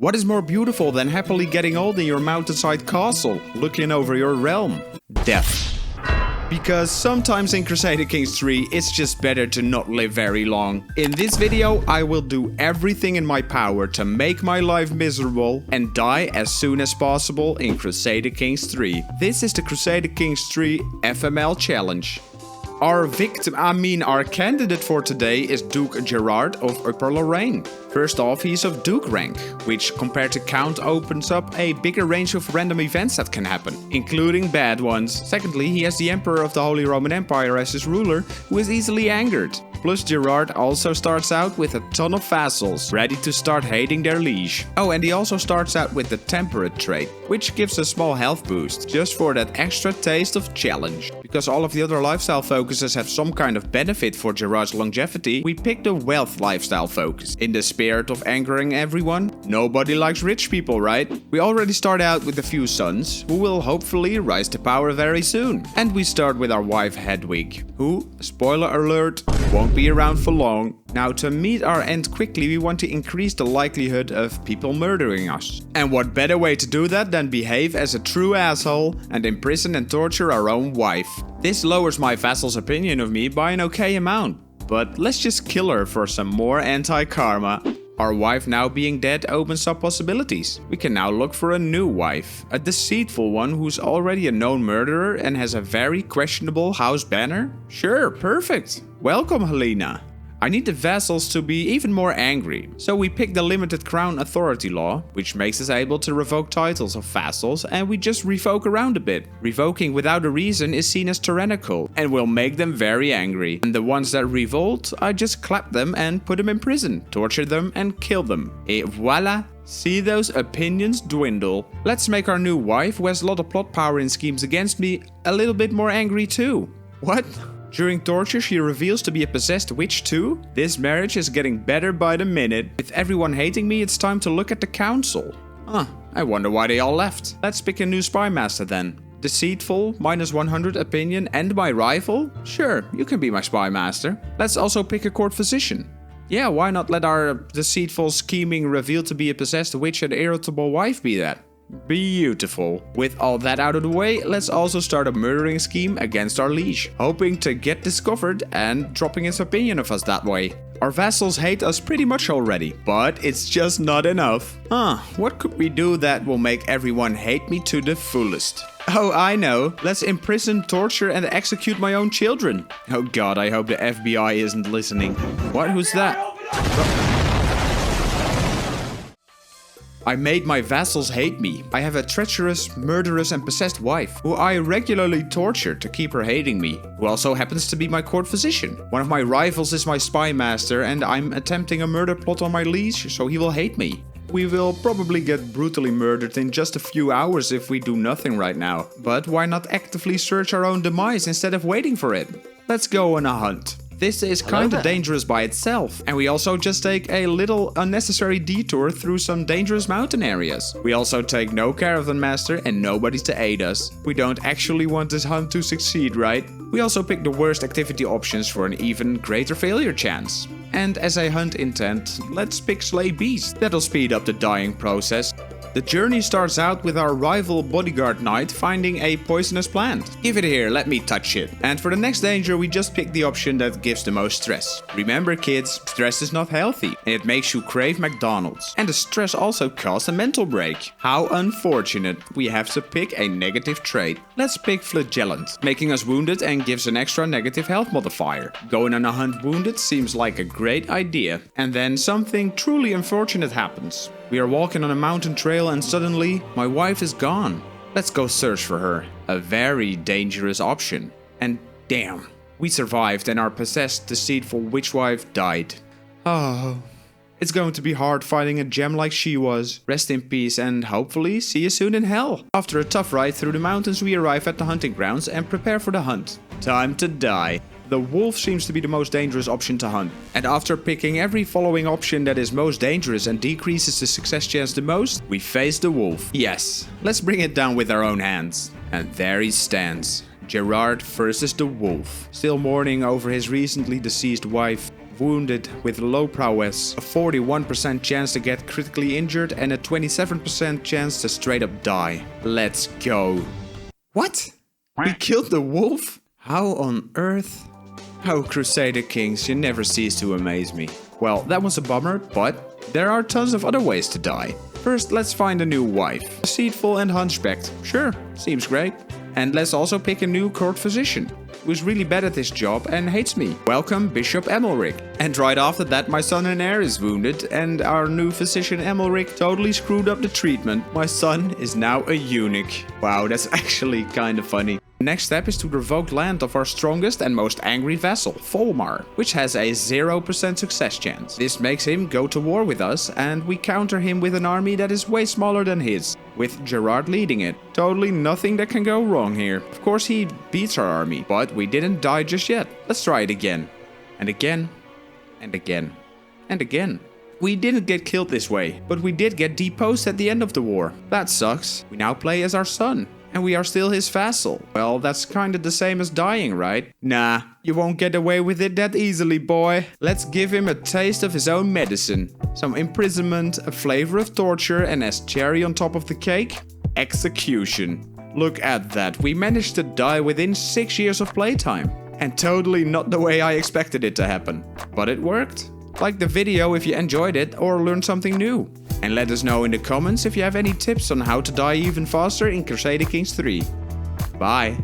What is more beautiful than happily getting old in your mountainside castle, looking over your realm? Death. Because sometimes in Crusader Kings 3, it's just better to not live very long. In this video, I will do everything in my power to make my life miserable and die as soon as possible in Crusader Kings 3. This is the Crusader Kings 3 FML challenge. Our candidate for today is Duke Gerard of Upper Lorraine. First off, he's of Duke rank, which compared to Count opens up a bigger range of random events that can happen, including bad ones. Secondly, he has the Emperor of the Holy Roman Empire as his ruler, who is easily angered. Plus, Gerard also starts out with a ton of vassals, ready to start hating their liege. Oh, and he also starts out with the Temperate trait, which gives a small health boost, just for that extra taste of challenge. Because all of the other lifestyle focuses have some kind of benefit for Gerard's longevity, we picked the wealth lifestyle focus. In the spirit of angering everyone, nobody likes rich people, right? We already start out with a few sons, who will hopefully rise to power very soon. And we start with our wife Hedwig, who, spoiler alert, won't be around for long. Now, to meet our end quickly, we want to increase the likelihood of people murdering us. And what better way to do that than behave as a true asshole and imprison and torture our own wife. This lowers my vassal's opinion of me by an okay amount. But let's just kill her for some more anti-karma. Our wife now being dead opens up possibilities. We can now look for a new wife. A deceitful one who's already a known murderer and has a very questionable house banner? Sure, perfect. Welcome, Helena. I need the vassals to be even more angry, so we pick the limited crown authority law, which makes us able to revoke titles of vassals, and we just revoke around a bit. Revoking without a reason is seen as tyrannical, and will make them very angry. And the ones that revolt, I just clap them and put them in prison, torture them and kill them. Et voila! See those opinions dwindle. Let's make our new wife, who has a lot of plot power in schemes against me, a little bit more angry too. What? During torture, she reveals to be a possessed witch too? This marriage is getting better by the minute. With everyone hating me, it's time to look at the council. I wonder why they all left. Let's pick a new spy master then. Deceitful, minus 100 opinion, and my rival? Sure, you can be my spy master. Let's also pick a court physician. Yeah, why not let our deceitful, scheming, revealed to be a possessed witch and irritable wife be that? Beautiful. With all that out of the way, let's also start a murdering scheme against our liege, hoping to get discovered and dropping his opinion of us that way. Our vassals hate us pretty much already, but it's just not enough. What could we do that will make everyone hate me to the fullest? Oh, I know. Let's imprison, torture, and execute my own children. Oh god, I hope the FBI isn't listening. What? Who's that? I made my vassals hate me. I have a treacherous, murderous and possessed wife, who I regularly torture to keep her hating me, who also happens to be my court physician. One of my rivals is my spy master, and I'm attempting a murder plot on my liege, so he will hate me. We will probably get brutally murdered in just a few hours if we do nothing right now. But why not actively search our own demise instead of waiting for it? Let's go on a hunt. This is kinda dangerous by itself, and we also just take a little unnecessary detour through some dangerous mountain areas. We also take no caravan master and nobody to aid us. We don't actually want this hunt to succeed, right? We also pick the worst activity options for an even greater failure chance. And as a hunt intent, let's pick slay beasts. That'll speed up the dying process. The journey starts out with our rival bodyguard knight finding a poisonous plant. Give it here, let me touch it. And for the next danger, we just pick the option that gives the most stress. Remember kids, stress is not healthy and it makes you crave McDonald's. And the stress also caused a mental break. How unfortunate, we have to pick a negative trait. Let's pick flagellant, making us wounded and gives an extra negative health modifier. Going on a hunt wounded seems like a great idea. And then something truly unfortunate happens. We are walking on a mountain trail and suddenly, my wife is gone. Let's go search for her. A very dangerous option. And damn, we survived and our possessed, deceitful witch wife died. Oh, it's going to be hard finding a gem like she was. Rest in peace and hopefully see you soon in hell. After a tough ride through the mountains, we arrive at the hunting grounds and prepare for the hunt. Time to die. The wolf seems to be the most dangerous option to hunt. And after picking every following option that is most dangerous and decreases the success chance the most, we face the wolf. Yes, let's bring it down with our own hands. And there he stands. Gerard versus the wolf. Still mourning over his recently deceased wife. wounded with low prowess, a 41% chance to get critically injured, and a 27% chance to straight up die. Let's go. What? We killed the wolf? How on earth? Oh, Crusader Kings, you never cease to amaze me. Well, that was a bummer, but there are tons of other ways to die. First, let's find a new wife. Deceitful and hunchbacked. Sure, seems great. And let's also pick a new court physician, who's really bad at this job and hates me. Welcome, Bishop Amalric. And right after that, my son and heir is wounded, and our new physician Amalric totally screwed up the treatment. My son is now a eunuch. Wow, that's actually kinda funny. Next step is to revoke land of our strongest and most angry vassal, Volmar, which has a 0% success chance. This makes him go to war with us, and we counter him with an army that is way smaller than his, with Gerard leading it. Totally nothing that can go wrong here. Of course he beats our army, but we didn't die just yet. Let's try it again. And again. And again. And again. We didn't get killed this way, but we did get deposed at the end of the war. That sucks. We now play as our son. And we are still his vassal. Well, that's kinda the same as dying, right? Nah, you won't get away with it that easily, boy. Let's give him a taste of his own medicine. Some imprisonment, a flavor of torture, and as cherry on top of the cake, execution. Look at that, we managed to die within 6 years of playtime. And totally not the way I expected it to happen. But it worked. Like the video if you enjoyed it or learned something new. And let us know in the comments if you have any tips on how to die even faster in Crusader Kings 3. Bye!